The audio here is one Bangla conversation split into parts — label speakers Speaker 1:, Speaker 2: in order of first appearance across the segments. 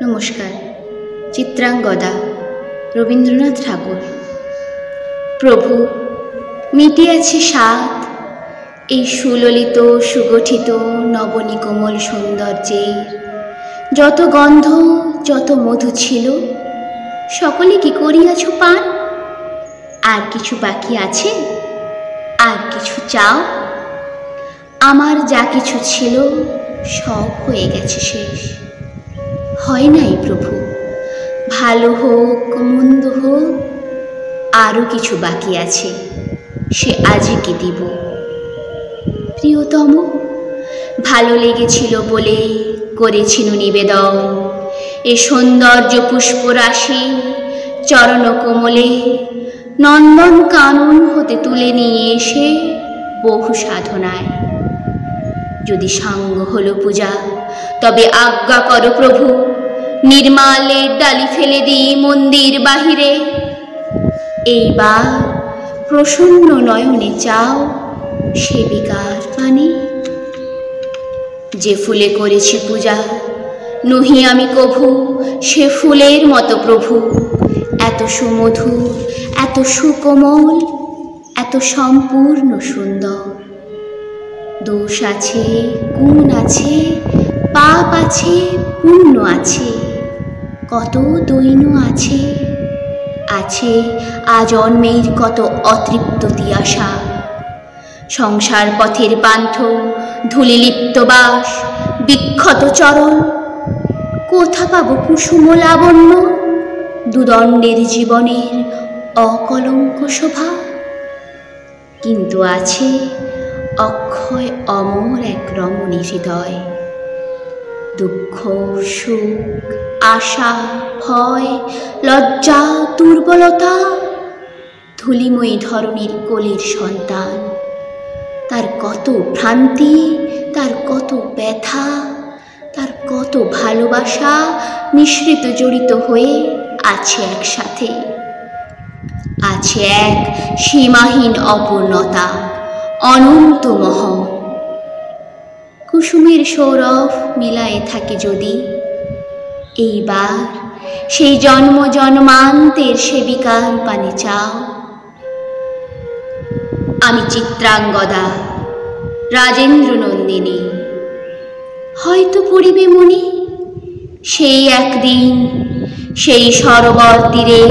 Speaker 1: নমস্কার। চিত্রাঙ্গদা, রবীন্দ্রনাথ ঠাকুর। প্রভু, মিটিয়াছে স্বাদ এই সুললিত সুগঠিত নবনিকোমল সৌন্দর্যের। যত গন্ধ যত মধু ছিল, সকলে কি করিয়াছ পান? আর কিছু বাকি আছে? আর কিছু চাও? আমার যা কিছু ছিল সব হয়ে গেছে শেষ। হয় নাই প্রভু, ভালো হোক মন্দ হোক, আরও কিছু বাকি আছে, সে আজকে দিব। প্রিয়তম, ভালো লেগেছিল বলে করেছিল নিবেদন এ সৌন্দর্য পুষ্পরাশি চরণ কোমলে। নন্দন কানন হতে তুলে নিয়ে এসে বহু সাধনায় যদি সাঙ্গ হলো পূজা, তবে আজ্ঞা করো প্রভু, নির্মালের ডালি ফেলে দিই মন্দির বাহিরে। এইবার প্রসন্ন নয়নে চাও সেবিকার পানে। যে ফুলে করেছি পূজা, নহি আমি কভু সে ফুলের মতো প্রভু। এত সুমধুর, এত সুকোমল, এত সম্পূর্ণ সুন্দর। দোষ আছে, গুণ আছে, পাপ আছে, পুণ্য আছে, কত দৈন্য আছে, আছে আজন্মের কত অতৃপ্ত তিয়াসা। সংসার পথের পান্থ ধূলিলিপ্ত বাস, বিক্ষত চরণ, কোথা পাব কুসুম লাবণ্য? দুদণ্ডের জীবনের অকলঙ্ক শোভা। কিন্তু আছে অক্ষয় অমর এক রমণী হৃদয়। দুঃখ সুখ আশা ভয় লজ্জা দুর্বলতা, ধূলিময়ী ধরণীর কোলের সন্তান। তার কত ভ্রান্তি, তার কত ব্যথা, তার কত ভালোবাসা মিশ্রিত জড়িত হয়ে আছে একসাথে। আছে এক সীমাহীন অপূর্ণতা, অনন্ত মহৎ। কুসুমের সৌরভ মিলায়ে থাকে যদি, এইবার সেই জন্ম জন্মান্তের সেবিকার পানে চাও। আমি চিত্রাঙ্গদা, রাজেন্দ্র নন্দিনী। হয়তো পড়িবে মনে সেই একদিন, সেই সরোবর তীরে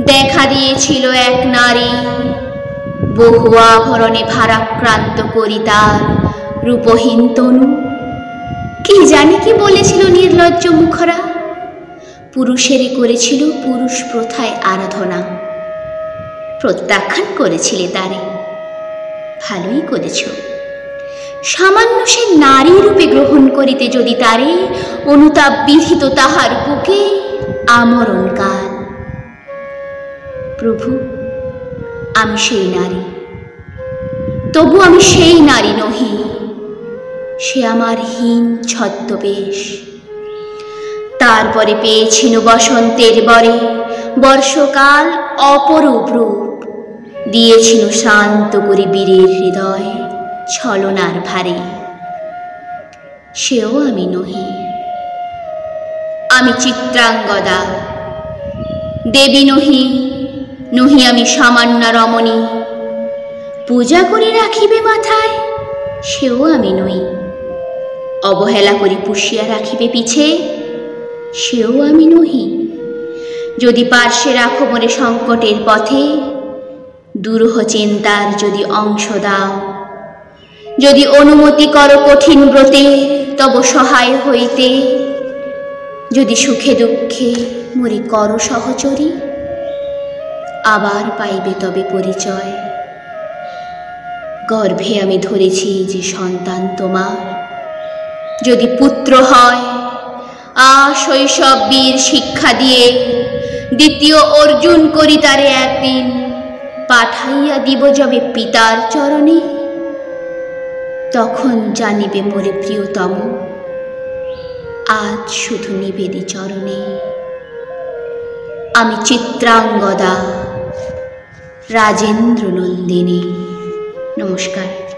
Speaker 1: দেখা দিয়েছিল এক নারী, বহু আভরণে ভারাক্রান্ত করি তার রূপহীন তনু। কি জানি কি বলেছিল নির্লজ্জ মুখরা, পুরুষেরই করেছিল পুরুষ প্রথায় আরাধনা। প্রত্যাখ্যান করেছিলে তারে, ভালোই করেছ। সামান্য সে নারী রূপে গ্রহণ করিতে যদি তারে অনুতাপ বিধিত তাহার বুকে আমরণ কাল। প্রভু, আমি সেই নারী, তবু আমি সেই নারী নহি। সে আমার হীন ছদ্মবেশ। তারপরে পেয়েছিল বসন্তের বরে বর্ষকাল অপরূপ রূপ, দিয়েছিল শান্ত করে বীরের হৃদয় ছলনার ভারে। সেও আমি নহি। আমি চিত্রাঙ্গদা, দেবী নহি, নহি আমি সামান্য রমণী। পূজা করে রাখিবে মাথায়, সেও আমি নই। অবহেলা করি পুষিয়া রাখিবে পিছে, সেও আমি নহি। যদি পার্শ্বে রাখো মোরে সংকটের পথে, দুরূহ চিন্তার যদি অংশ দাও। যদি অনুমতি করো কঠিন ব্রতে তব সহায় হইতে, যদি সুখে দুঃখে মোরে করো সহচরী, আবার পাইবে তবে পরিচয়। গর্ভে আমি ধরেছি যে সন্তান তোমার, যদি পুত্র হয় শৈশব বীর শিক্ষা দিয়ে দ্বিতীয় অর্জুন করি তারে একদিন পাঠাইয়া দিব যবে পিতার চরণে। তখন জানিবে মোরে প্রিয়তম, আজ শুধু নিবেদি চরণে। আমি চিত্রাঙ্গদা, রাজেন্দ্র নন্দিনী। নমস্কার।